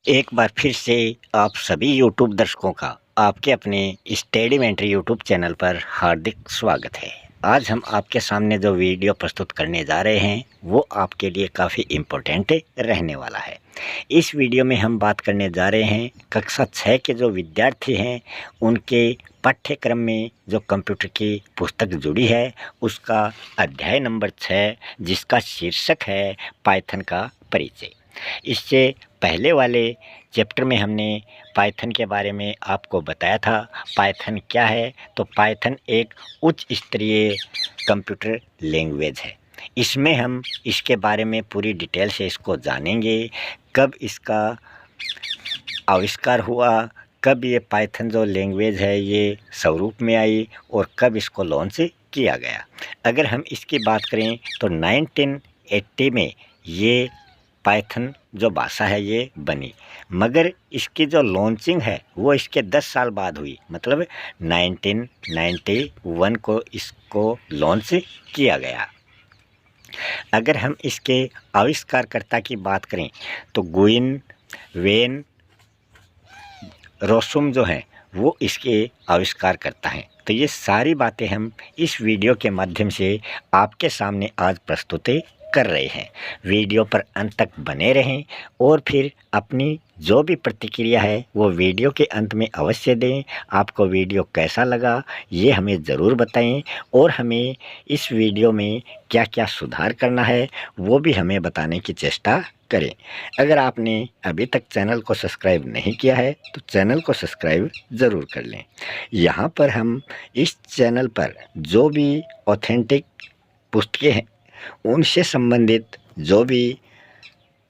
एक बार फिर से आप सभी यूट्यूब दर्शकों का आपके अपने स्टडी मेंटरी यूट्यूब चैनल पर हार्दिक स्वागत है। आज हम आपके सामने जो वीडियो प्रस्तुत करने जा रहे हैं वो आपके लिए काफ़ी इम्पोर्टेंट रहने वाला है। इस वीडियो में हम बात करने जा रहे हैं कक्षा 6 के जो विद्यार्थी हैं उनके पाठ्यक्रम में जो कंप्यूटर की पुस्तक जुड़ी है उसका अध्याय नंबर 6 जिसका शीर्षक है पाइथन का परिचय। इससे पहले वाले चैप्टर में हमने पाइथन के बारे में आपको बताया था। पाइथन क्या है? तो पाइथन एक उच्च स्तरीय कंप्यूटर लैंग्वेज है। इसमें हम इसके बारे में पूरी डिटेल से इसको जानेंगे। कब इसका आविष्कार हुआ, कब ये पाइथन जो लैंग्वेज है ये स्वरूप में आई और कब इसको लॉन्च किया गया। अगर हम इसकी बात करें तो 1980 में ये पाइथन जो भाषा है ये बनी, मगर इसकी जो लॉन्चिंग है वो इसके 10 साल बाद हुई, मतलब 1991 को इसको लॉन्च किया गया। अगर हम इसके आविष्कारकर्ता की बात करें तो गुइन वेन रोसुम जो हैं वो इसके आविष्कारकर्ता हैं। तो ये सारी बातें हम इस वीडियो के माध्यम से आपके सामने आज प्रस्तुत कर रहे हैं। वीडियो पर अंत तक बने रहें और फिर अपनी जो भी प्रतिक्रिया है वो वीडियो के अंत में अवश्य दें। आपको वीडियो कैसा लगा ये हमें ज़रूर बताएं और हमें इस वीडियो में क्या क्या सुधार करना है वो भी हमें बताने की चेष्टा करें। अगर आपने अभी तक चैनल को सब्सक्राइब नहीं किया है तो चैनल को सब्सक्राइब ज़रूर कर लें। यहाँ पर हम इस चैनल पर जो भी ऑथेंटिक पुस्तकें हैं उनसे संबंधित जो भी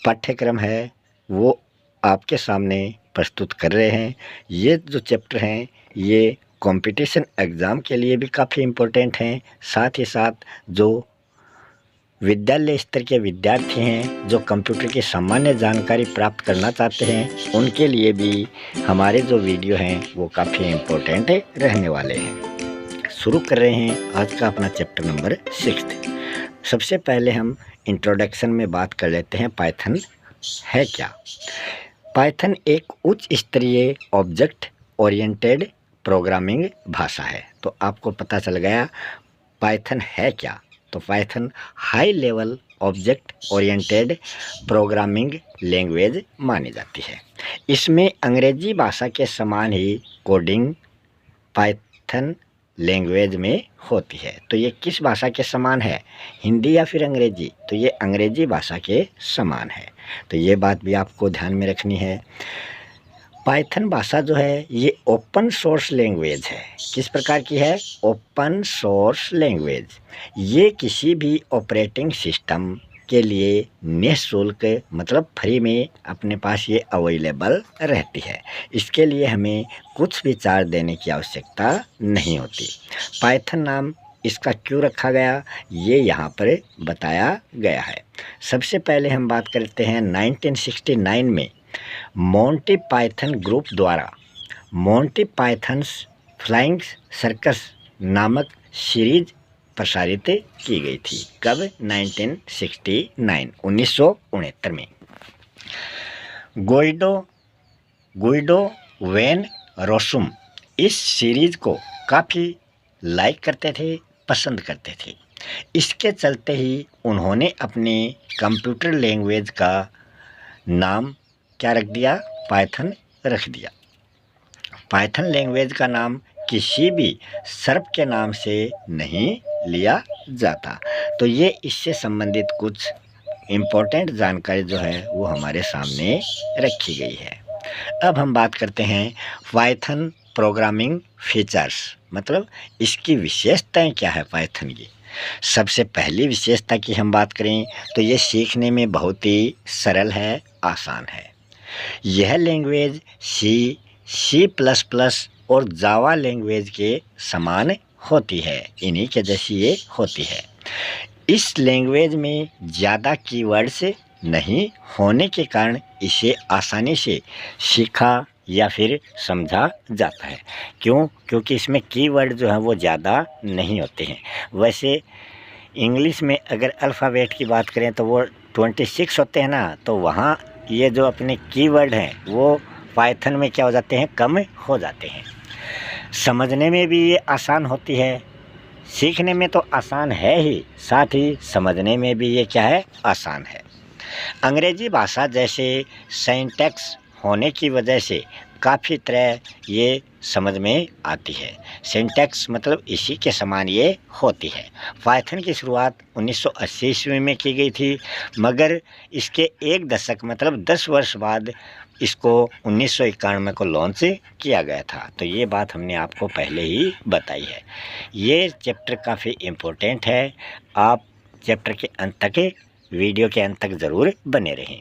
पाठ्यक्रम है वो आपके सामने प्रस्तुत कर रहे हैं। ये जो चैप्टर हैं ये कंपटीशन एग्ज़ाम के लिए भी काफ़ी इम्पोर्टेंट हैं। साथ ही साथ जो विद्यालय स्तर के विद्यार्थी हैं जो कंप्यूटर की सामान्य जानकारी प्राप्त करना चाहते हैं उनके लिए भी हमारे जो वीडियो हैं वो काफ़ी इम्पोर्टेंट रहने वाले हैं। शुरू कर रहे हैं आज का अपना चैप्टर नंबर 6। सबसे पहले हम इंट्रोडक्शन में बात कर लेते हैं पाइथन है क्या। पाइथन एक उच्च स्तरीय ऑब्जेक्ट ओरिएंटेड प्रोग्रामिंग भाषा है। तो आपको पता चल गया पाइथन है क्या। तो Python high level object oriented programming language मानी जाती है। इसमें अंग्रेजी भाषा के समान ही कोडिंग पाइथन लैंग्वेज में होती है। तो ये किस भाषा के समान है, हिंदी या फिर अंग्रेजी? तो ये अंग्रेजी भाषा के समान है। तो ये बात भी आपको ध्यान में रखनी है। पाइथन भाषा जो है ये ओपन सोर्स लैंग्वेज है। किस प्रकार की है? Open source language. ये किसी भी ऑपरेटिंग सिस्टम के लिए निःशुल्क मतलब फ्री में अपने पास ये अवेलेबल रहती है। इसके लिए हमें कुछ भी चार्ज देने की आवश्यकता नहीं होती। पाइथन नाम इसका क्यों रखा गया ये यहाँ पर बताया गया है। सबसे पहले हम बात करते हैं 1969 में मोंटी पाइथन ग्रुप द्वारा मोंटी पाइथन्स फ्लाइंग सर्कस नामक सीरीज प्रसारित की गई थी। कब? 1969 में। गुइडो वेन रोसुम इस सीरीज को काफ़ी लाइक करते थे, पसंद करते थे। इसके चलते ही उन्होंने अपने कंप्यूटर लैंग्वेज का नाम क्या रख दिया? पाइथन रख दिया। पाइथन लैंग्वेज का नाम किसी भी सर्प के नाम से नहीं लिया जाता। तो ये इससे संबंधित कुछ इम्पोर्टेंट जानकारी जो है वो हमारे सामने रखी गई है। अब हम बात करते हैं पाइथन प्रोग्रामिंग फीचर्स, मतलब इसकी विशेषताएं क्या है पाइथन की। सबसे पहली विशेषता की हम बात करें तो ये सीखने में बहुत ही सरल है, आसान है। यह लैंग्वेज C++ और जावा लैंग्वेज के समान होती है, इन्हीं के जैसी ये होती है। इस लैंग्वेज में ज़्यादा कीवर्ड्स नहीं होने के कारण इसे आसानी से सीखा या फिर समझा जाता है। क्यों? क्योंकि इसमें कीवर्ड जो है वो ज़्यादा नहीं होते हैं। वैसे इंग्लिश में अगर अल्फ़ाबेट की बात करें तो वो 26 होते हैं ना, तो वहाँ ये जो अपने कीवर्ड हैं वो पाइथन में क्या हो जाते हैं, कम हो जाते हैं। समझने में भी ये आसान होती है, सीखने में तो आसान है ही, साथ ही समझने में भी ये क्या है, आसान है। अंग्रेजी भाषा जैसे सिंटैक्स होने की वजह से काफ़ी तरह ये समझ में आती है। सिंटैक्स मतलब इसी के समान ये होती है। पाइथन की शुरुआत 1980 ईस्वी में की गई थी, मगर इसके एक दशक मतलब 10 वर्ष बाद इसको 1991 को लॉन्च किया गया था। तो ये बात हमने आपको पहले ही बताई है। ये चैप्टर काफ़ी इम्पोर्टेंट है, आप चैप्टर के अंत तक, वीडियो के अंत तक ज़रूर बने रहें।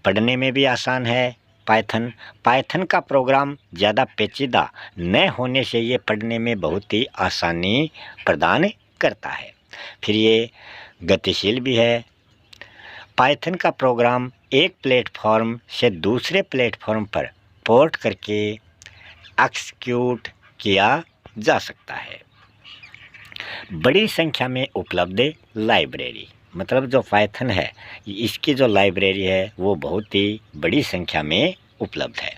पढ़ने में भी आसान है। पाइथन का प्रोग्राम ज़्यादा पेचीदा न होने से ये पढ़ने में बहुत ही आसानी प्रदान करता है। फिर ये गतिशील भी है। पाइथन का प्रोग्राम एक प्लेटफॉर्म से दूसरे प्लेटफॉर्म पर पोर्ट करके एक्सिक्यूट किया जा सकता है। बड़ी संख्या में उपलब्ध लाइब्रेरी, मतलब जो पाइथन है इसकी जो लाइब्रेरी है वो बहुत ही बड़ी संख्या में उपलब्ध है।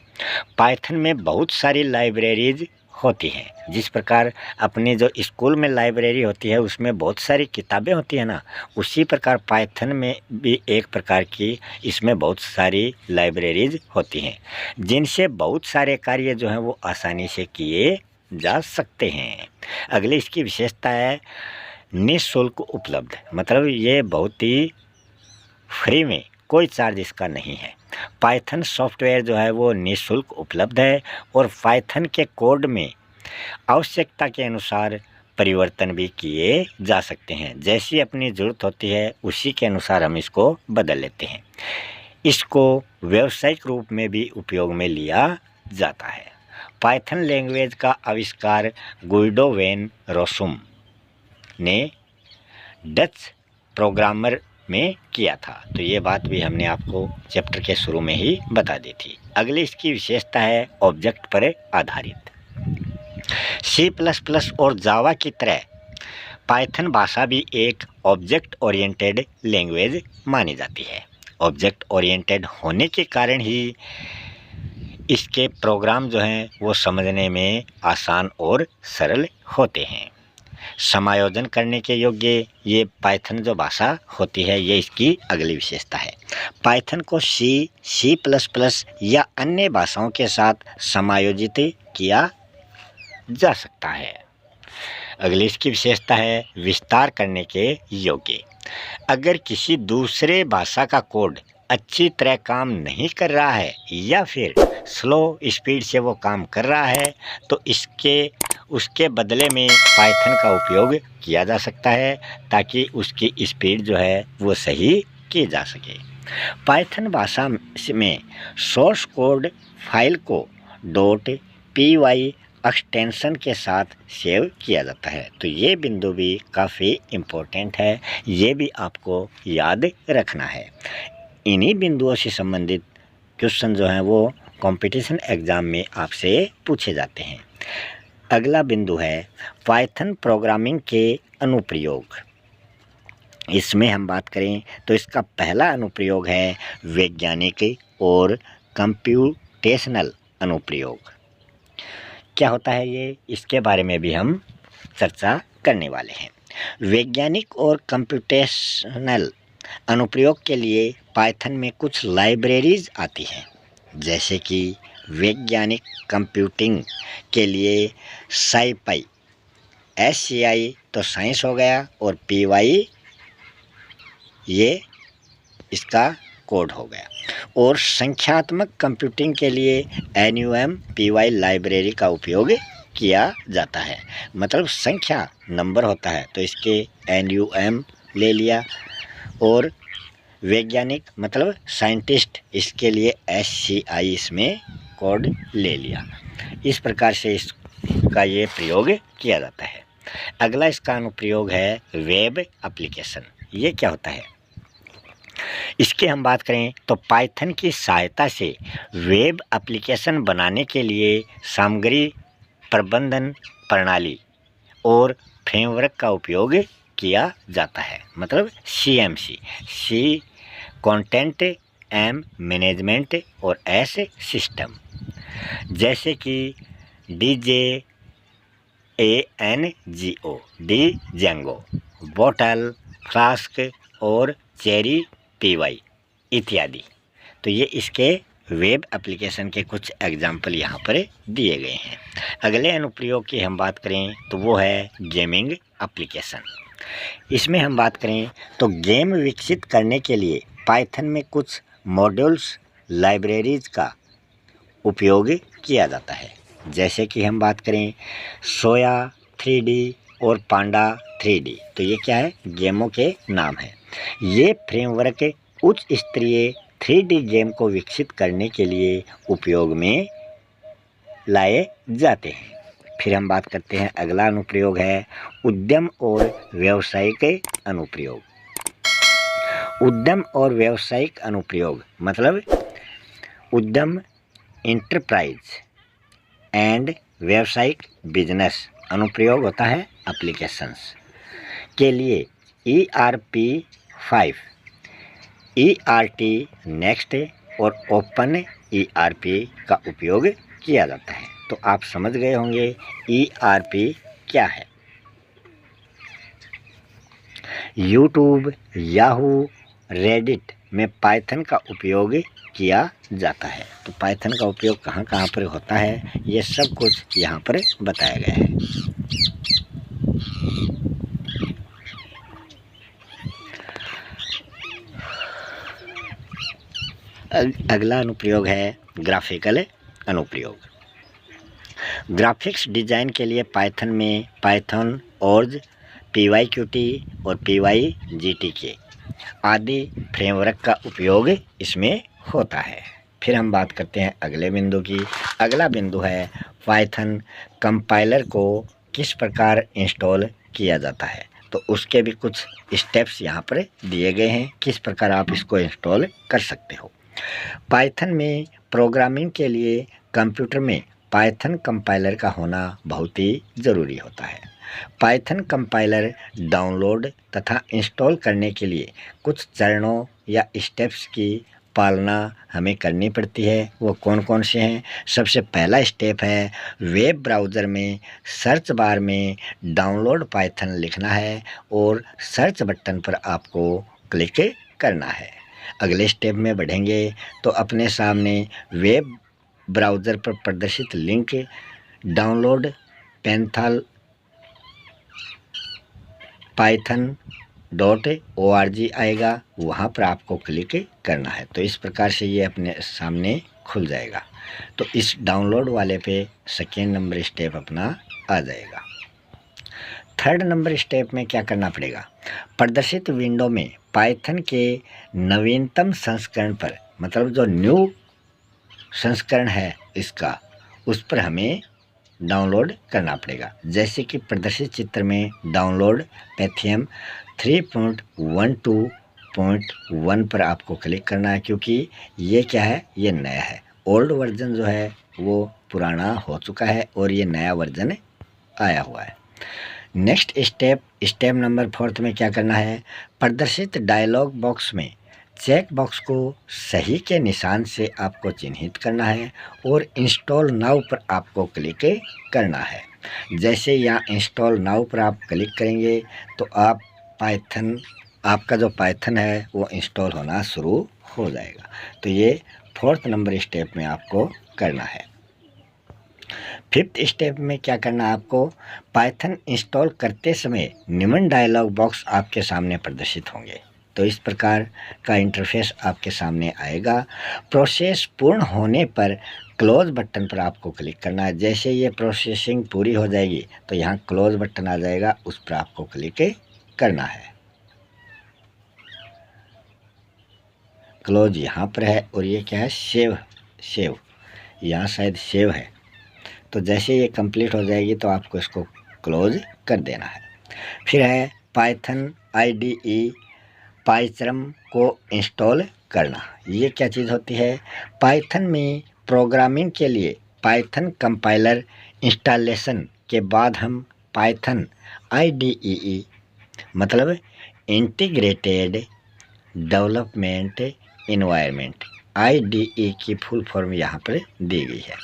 पाइथन में बहुत सारी लाइब्रेरीज होती हैं। जिस प्रकार अपने जो स्कूल में लाइब्रेरी होती है उसमें बहुत सारी किताबें होती है ना, उसी प्रकार पाइथन में भी एक प्रकार की इसमें बहुत सारी लाइब्रेरीज होती हैं, जिनसे बहुत सारे कार्य जो हैं वो आसानी से किए जा सकते हैं। अगली इसकी विशेषता है निःशुल्क उपलब्ध, मतलब ये बहुत ही फ्री में, कोई चार्ज इसका नहीं है। पाइथन सॉफ्टवेयर जो है वो निःशुल्क उपलब्ध है और पाइथन के कोड में आवश्यकता के अनुसार परिवर्तन भी किए जा सकते हैं। जैसी अपनी ज़रूरत होती है उसी के अनुसार हम इसको बदल लेते हैं। इसको व्यावसायिक रूप में भी उपयोग में लिया जाता है। पाइथन लैंग्वेज का आविष्कार गुइडो वैन रोसुम ने डच प्रोग्रामर में किया था। तो ये बात भी हमने आपको चैप्टर के शुरू में ही बता दी थी। अगली इसकी विशेषता है ऑब्जेक्ट पर आधारित। C++ और जावा की तरह पाइथन भाषा भी एक ऑब्जेक्ट ओरिएंटेड लैंग्वेज मानी जाती है। ऑब्जेक्ट ओरिएंटेड होने के कारण ही इसके प्रोग्राम जो हैं वो समझने में आसान और सरल होते हैं। समायोजन करने के योग्य ये पाइथन जो भाषा होती है, ये इसकी अगली विशेषता है। पाइथन को C++ या अन्य भाषाओं के साथ समायोजित किया जा सकता है। अगली इसकी विशेषता है विस्तार करने के योग्य। अगर किसी दूसरे भाषा का कोड अच्छी तरह काम नहीं कर रहा है या फिर स्लो स्पीड से वो काम कर रहा है तो उसके बदले में पाइथन का उपयोग किया जा सकता है, ताकि उसकी स्पीड जो है वो सही की जा सके। पाइथन भाषा में सोर्स कोड फाइल को .py एक्सटेंशन के साथ सेव किया जाता है। तो ये बिंदु भी काफ़ी इम्पोर्टेंट है, ये भी आपको याद रखना है। इन्हीं बिंदुओं से संबंधित क्वेश्चन जो हैं वो कंपटीशन एग्ज़ाम में आपसे पूछे जाते हैं। अगला बिंदु है पाइथन प्रोग्रामिंग के अनुप्रयोग। इसमें हम बात करें तो इसका पहला अनुप्रयोग है वैज्ञानिक और कंप्यूटेशनल अनुप्रयोग। क्या होता है ये, इसके बारे में भी हम चर्चा करने वाले हैं। वैज्ञानिक और कंप्यूटेशनल अनुप्रयोग के लिए पाइथन में कुछ लाइब्रेरीज आती हैं, जैसे कि वैज्ञानिक कंप्यूटिंग के लिए SciPy, SCI तो साइंस हो गया, और PY ये इसका कोड हो गया, और संख्यात्मक कंप्यूटिंग के लिए NumPy लाइब्रेरी का उपयोग किया जाता है। मतलब संख्या नंबर होता है तो इसके NUM ले लिया, और वैज्ञानिक मतलब साइंटिस्ट, इसके लिए SCI इसमें कोड ले लिया। इस प्रकार से इसका ये प्रयोग किया जाता है। अगला इसका अनुप्रयोग है वेब एप्लीकेशन। ये क्या होता है, इसकी हम बात करें तो पाइथन की सहायता से वेब एप्लीकेशन बनाने के लिए सामग्री प्रबंधन प्रणाली और फ्रेमवर्क का उपयोग किया जाता है। मतलब CMC, कंटेंट एम मैनेजमेंट और एस सिस्टम, जैसे कि DJANGO D Django, bottle, flask और चेरी PY इत्यादि। तो ये इसके वेब एप्लीकेशन के कुछ एग्जाम्पल यहाँ पर दिए गए हैं। अगले अनुप्रयोग की हम बात करें तो वो है गेमिंग एप्लीकेशन। इसमें हम बात करें तो गेम विकसित करने के लिए पाइथन में कुछ मॉड्यूल्स लाइब्रेरीज का उपयोग किया जाता है। जैसे कि हम बात करें सोया 3D और पांडा 3D, तो ये क्या है, गेमों के नाम है। ये फ्रेमवर्क उच्च स्तरीय 3D गेम को विकसित करने के लिए उपयोग में लाए जाते हैं। फिर हम बात करते हैं, अगला अनुप्रयोग है उद्यम और व्यावसायिक अनुप्रयोग। उद्यम और व्यावसायिक अनुप्रयोग मतलब उद्यम इंटरप्राइज एंड व्यावसायिक बिजनेस अनुप्रयोग होता है एप्लीकेशंस के लिए ERP5, ERT नेक्स्ट और ओपन ERP का उपयोग किया जाता है। तो आप समझ गए होंगे ERP क्या है। यूट्यूब, याहू, रेडिट में पाइथन का उपयोग किया जाता है। तो पाइथन का उपयोग कहाँ कहाँ पर होता है, ये सब कुछ यहाँ पर बताया गया है। अगला अनुप्रयोग है ग्राफिकल अनुप्रयोग। ग्राफिक्स डिजाइन के लिए पाइथन में पाइथन ओर्ज, PyQt और PyGTK आदि फ्रेमवर्क का उपयोग इसमें होता है। फिर हम बात करते हैं अगले बिंदु की। अगला बिंदु है पाइथन कंपाइलर को किस प्रकार इंस्टॉल किया जाता है। तो उसके भी कुछ स्टेप्स यहाँ पर दिए गए हैं, किस प्रकार आप इसको इंस्टॉल कर सकते हो। पाइथन में प्रोग्रामिंग के लिए कंप्यूटर में पाइथन कंपाइलर का होना बहुत ही ज़रूरी होता है। पाइथन कंपाइलर डाउनलोड तथा इंस्टॉल करने के लिए कुछ चरणों या स्टेप्स की पालना हमें करनी पड़ती है। वो कौन कौन से हैं? सबसे पहला स्टेप है वेब ब्राउज़र में सर्च बार में डाउनलोड पाइथन लिखना है और सर्च बटन पर आपको क्लिक करना है। अगले स्टेप में बढ़ेंगे तो अपने सामने वेब ब्राउज़र पर प्रदर्शित लिंक डाउनलोड पैंथल python.org आएगा, वहाँ पर आपको क्लिक करना है। तो इस प्रकार से ये अपने सामने खुल जाएगा। तो इस डाउनलोड वाले पे सेकेंड नंबर स्टेप अपना आ जाएगा। थर्ड नंबर स्टेप में क्या करना पड़ेगा, प्रदर्शित विंडो में पाइथन के नवीनतम संस्करण पर, मतलब जो न्यू संस्करण है इसका, उस पर हमें डाउनलोड करना पड़ेगा। जैसे कि प्रदर्शित चित्र में डाउनलोड पैथियम 3.12.1 पर आपको क्लिक करना है, क्योंकि ये क्या है, ये नया है। ओल्ड वर्जन जो है वो पुराना हो चुका है और ये नया वर्जन आया हुआ है। नेक्स्ट स्टेप नंबर 4 में क्या करना है, प्रदर्शित डायलॉग बॉक्स में चेक बॉक्स को सही के निशान से आपको चिन्हित करना है और इंस्टॉल नाउ पर आपको क्लिक करना है। जैसे यहाँ इंस्टॉल नाउ पर आप क्लिक करेंगे तो आपका जो पाइथन है वो इंस्टॉल होना शुरू हो जाएगा। तो ये 4th नंबर स्टेप में आपको करना है। 5th स्टेप में क्या करना है आपको, पाइथन इंस्टॉल करते समय निम्न डायलॉग बॉक्स आपके सामने प्रदर्शित होंगे। तो इस प्रकार का इंटरफेस आपके सामने आएगा। प्रोसेस पूर्ण होने पर क्लोज बटन पर आपको क्लिक करना है। जैसे ये प्रोसेसिंग पूरी हो जाएगी तो यहाँ क्लोज बटन आ जाएगा, उस पर आपको क्लिक करना है। क्लोज यहाँ पर है और ये क्या है, सेव यहाँ शायद सेव है। तो जैसे ये कंप्लीट हो जाएगी तो आपको इसको क्लोज कर देना है। फिर है पाइथन IDE पाइथन को इंस्टॉल करना। ये क्या चीज़ होती है, पाइथन में प्रोग्रामिंग के लिए पाइथन कंपाइलर इंस्टॉलेशन के बाद हम पाइथन IDE मतलब इंटीग्रेटेड डेवलपमेंट इन्वायरमेंट, IDE की फुल फॉर्म यहाँ पर दी गई है।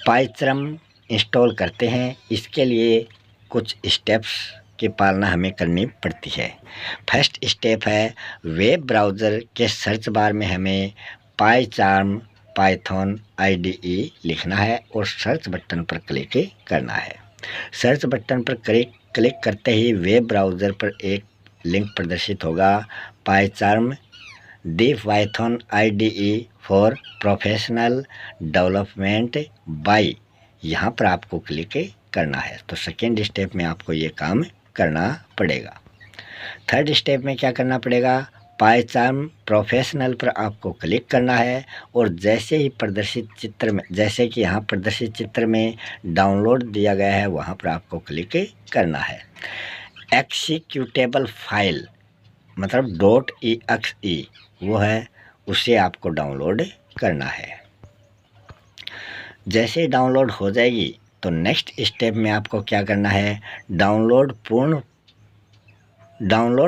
पाइथन इंस्टॉल करते हैं, इसके लिए कुछ स्टेप्स की पालना हमें करनी पड़ती है। फर्स्ट स्टेप है वेब ब्राउज़र के सर्च बार में हमें पाइचार्म पाइथन IDE लिखना है और सर्च बटन पर क्लिक करना है। सर्च बटन पर क्लिक करते ही वेब ब्राउज़र पर एक लिंक प्रदर्शित होगा, PyCharm the Python IDE for professional development by, यहाँ पर आपको क्लिक करना है। तो सेकेंड स्टेप में आपको ये काम करना पड़ेगा। थर्ड स्टेप में क्या करना पड़ेगा, पाइचार्म प्रोफेशनल पर आपको क्लिक करना है और जैसे ही प्रदर्शित चित्र में, जैसे कि यहाँ प्रदर्शित चित्र में डाउनलोड दिया गया है, वहाँ पर आपको क्लिक करना है। एक्सिक्यूटेबल फाइल मतलब .exe वो है, उसे आपको डाउनलोड करना है। जैसे ही डाउनलोड हो जाएगी तो नेक्स्ट स्टेप में आपको क्या करना है, डाउनलोड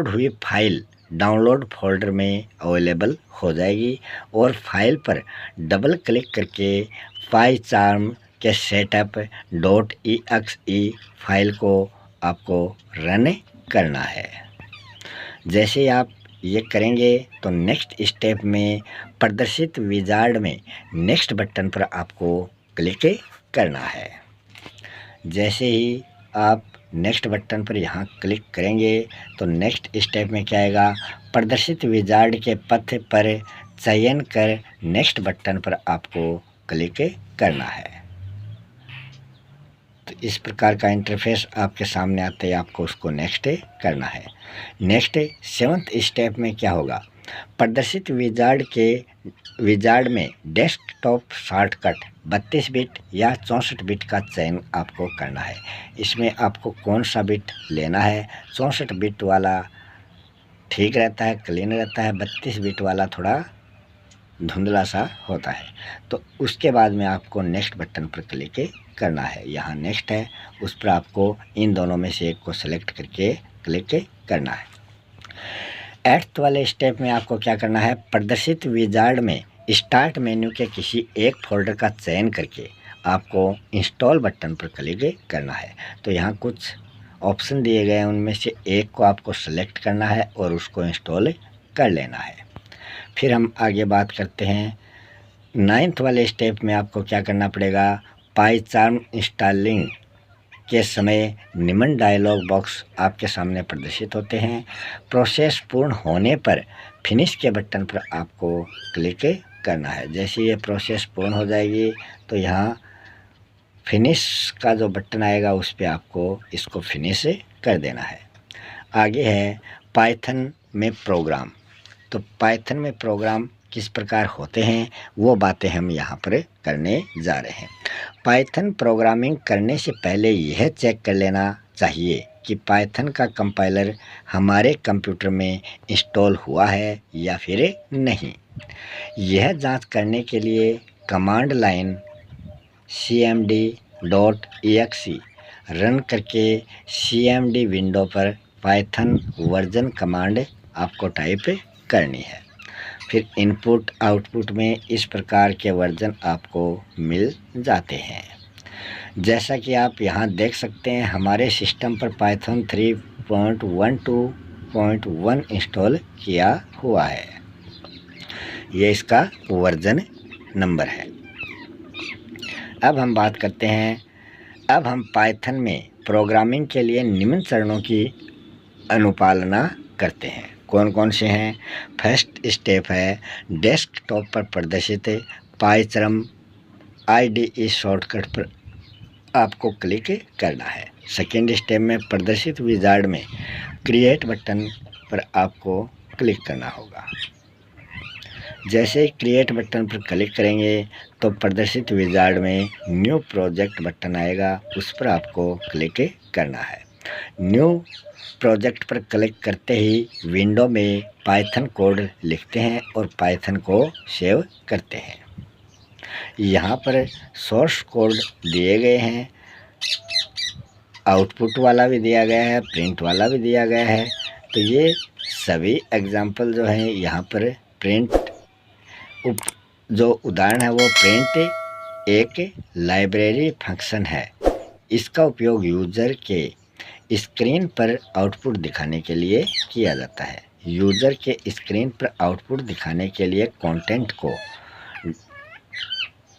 हुई फाइल डाउनलोड फोल्डर में अवेलेबल हो जाएगी और फाइल पर डबल क्लिक करके पाइचार्म के सेटअप .exe फाइल को आपको रन करना है। जैसे ही आप ये करेंगे तो नेक्स्ट स्टेप में प्रदर्शित विजार्ड में नेक्स्ट बटन पर आपको क्लिक करना है। जैसे ही आप नेक्स्ट बटन पर यहाँ क्लिक करेंगे तो नेक्स्ट स्टेप में क्या आएगा, प्रदर्शित विजार्ड के पथ पर चयन कर नेक्स्ट बटन पर आपको क्लिक करना है। तो इस प्रकार का इंटरफेस आपके सामने आते ही आपको उसको नेक्स्ट करना है। नेक्स्ट सेवंथ स्टेप में क्या होगा, प्रदर्शित विजार्ड में डेस्कटॉप शॉर्टकट 32 बिट या 64 बिट का चयन आपको करना है। इसमें आपको कौन सा बिट लेना है, 64 बिट वाला ठीक रहता है, क्लीन रहता है, 32 बिट वाला थोड़ा धुंधला सा होता है। तो उसके बाद में आपको नेक्स्ट बटन पर क्लिक करना है। यहाँ नेक्स्ट है, उस पर आपको इन दोनों में से एक को सेलेक्ट करके क्लिक करना है। 8th वाले स्टेप में आपको क्या करना है, प्रदर्शित विजार्ड में स्टार्ट मेन्यू के किसी एक फोल्डर का चयन करके आपको इंस्टॉल बटन पर क्लिक करना है। तो यहाँ कुछ ऑप्शन दिए गए हैं, उनमें से एक को आपको सेलेक्ट करना है और उसको इंस्टॉल कर लेना है। फिर हम आगे बात करते हैं 9th वाले स्टेप में आपको क्या करना पड़ेगा, पाइचार्म इंस्टॉलिंग के समय निम्न डायलॉग बॉक्स आपके सामने प्रदर्शित होते हैं। प्रोसेस पूर्ण होने पर फिनिश के बटन पर आपको क्लिक करना है। जैसे ये प्रोसेस पूर्ण हो जाएगी तो यहाँ फिनिश का जो बटन आएगा उस पर आपको इसको फिनिश कर देना है। आगे है पाइथन में प्रोग्राम। तो पाइथन में प्रोग्राम किस प्रकार होते हैं वो बातें हम यहाँ पर करने जा रहे हैं। पाइथन प्रोग्रामिंग करने से पहले यह चेक कर लेना चाहिए कि पाइथन का कंपाइलर हमारे कंप्यूटर में इंस्टॉल हुआ है या फिर नहीं। यह जांच करने के लिए कमांड लाइन cmd.exe रन करके cmd विंडो पर पाइथन वर्जन कमांड आपको टाइप करनी है। फिर इनपुट आउटपुट में इस प्रकार के वर्जन आपको मिल जाते हैं। जैसा कि आप यहाँ देख सकते हैं, हमारे सिस्टम पर पाइथन 3.12.1 इंस्टॉल किया हुआ है। ये इसका वर्जन नंबर है। अब हम बात करते हैं, अब हम पाइथन में प्रोग्रामिंग के लिए निम्न चरणों की अनुपालना करते हैं। कौन कौन से हैं? फर्स्ट स्टेप है डेस्कटॉप पर प्रदर्शित पाइचार्म IDE शॉर्टकट पर आपको क्लिक करना है। सेकेंड स्टेप में प्रदर्शित विजार्ड में क्रिएट बटन पर आपको क्लिक करना होगा। जैसे ही क्रिएट बटन पर क्लिक करेंगे तो प्रदर्शित विजार्ड में न्यू प्रोजेक्ट बटन आएगा, उस पर आपको क्लिक करना है। न्यू प्रोजेक्ट पर क्लिक करते ही विंडो में पाइथन कोड लिखते हैं और पाइथन को सेव करते हैं। यहाँ पर सोर्स कोड दिए गए हैं, आउटपुट वाला भी दिया गया है, प्रिंट वाला भी दिया गया है। तो ये सभी एग्जाम्पल जो हैं यहाँ पर प्रिंट जो उदाहरण है वो प्रिंट एक लाइब्रेरी फंक्शन है। इसका उपयोग यूज़र के स्क्रीन पर आउटपुट दिखाने के लिए किया जाता है। यूज़र के स्क्रीन पर आउटपुट दिखाने के लिए कंटेंट को,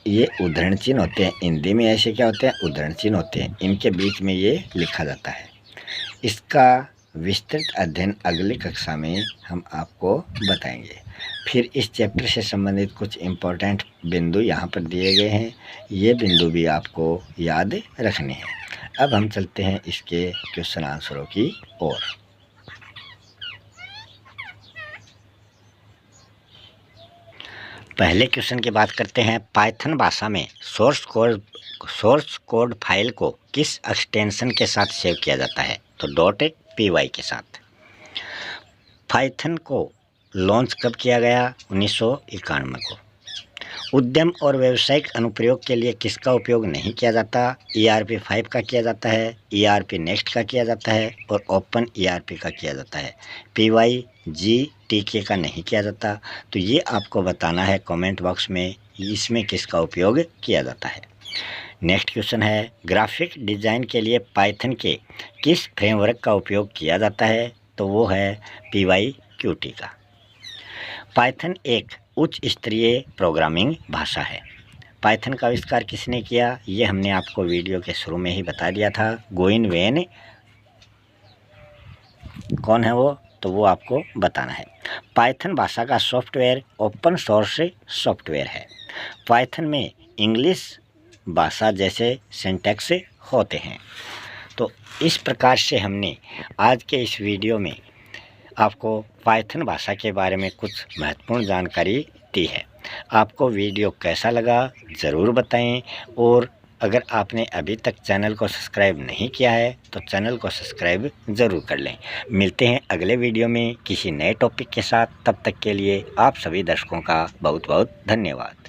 ये उद्धरण चिन्ह होते हैं, हिंदी में ऐसे क्या होते हैं, उद्धरण चिन्ह होते हैं, इनके बीच में ये लिखा जाता है। इसका विस्तृत अध्ययन अगली कक्षा में हम आपको बताएंगे। फिर इस चैप्टर से संबंधित कुछ इम्पोर्टेंट बिंदु यहाँ पर दिए गए हैं, ये बिंदु भी आपको याद रखने हैं। अब हम चलते हैं इसके क्वेश्चन आंसरों की ओर। पहले क्वेश्चन की बात करते हैं। पाइथन भाषा में सोर्स कोड फाइल को किस एक्सटेंशन के साथ सेव किया जाता है? तो .py के साथ। पाइथन को लॉन्च कब किया गया? 1991 को। उद्यम और व्यावसायिक अनुप्रयोग के लिए किसका उपयोग नहीं किया जाता? ERP5 का किया जाता है, ERP नेक्स्ट का किया जाता है और ओपन ERP का किया जाता है। PYGTK का नहीं किया जाता। तो ये आपको बताना है कमेंट बॉक्स में, इसमें किसका उपयोग किया जाता है। नेक्स्ट क्वेश्चन है, ग्राफिक डिज़ाइन के लिए पाइथन के किस फ्रेमवर्क का उपयोग किया जाता है? तो वो है PyQt का। पाइथन एक उच्च स्तरीय प्रोग्रामिंग भाषा है। पाइथन का आविष्कार किसने किया? ये हमने आपको वीडियो के शुरू में ही बता दिया था। Going when. कौन है वो? तो वो आपको बताना है। पाइथन भाषा का सॉफ्टवेयर ओपन सोर्स सॉफ्टवेयर है। पाइथन में इंग्लिश भाषा जैसे सिंटैक्स होते हैं। तो इस प्रकार से हमने आज के इस वीडियो में आपको पाइथन भाषा के बारे में कुछ महत्वपूर्ण जानकारी दी है। आपको वीडियो कैसा लगा ज़रूर बताएं, और अगर आपने अभी तक चैनल को सब्सक्राइब नहीं किया है तो चैनल को सब्सक्राइब ज़रूर कर लें। मिलते हैं अगले वीडियो में किसी नए टॉपिक के साथ। तब तक के लिए आप सभी दर्शकों का बहुत बहुत धन्यवाद।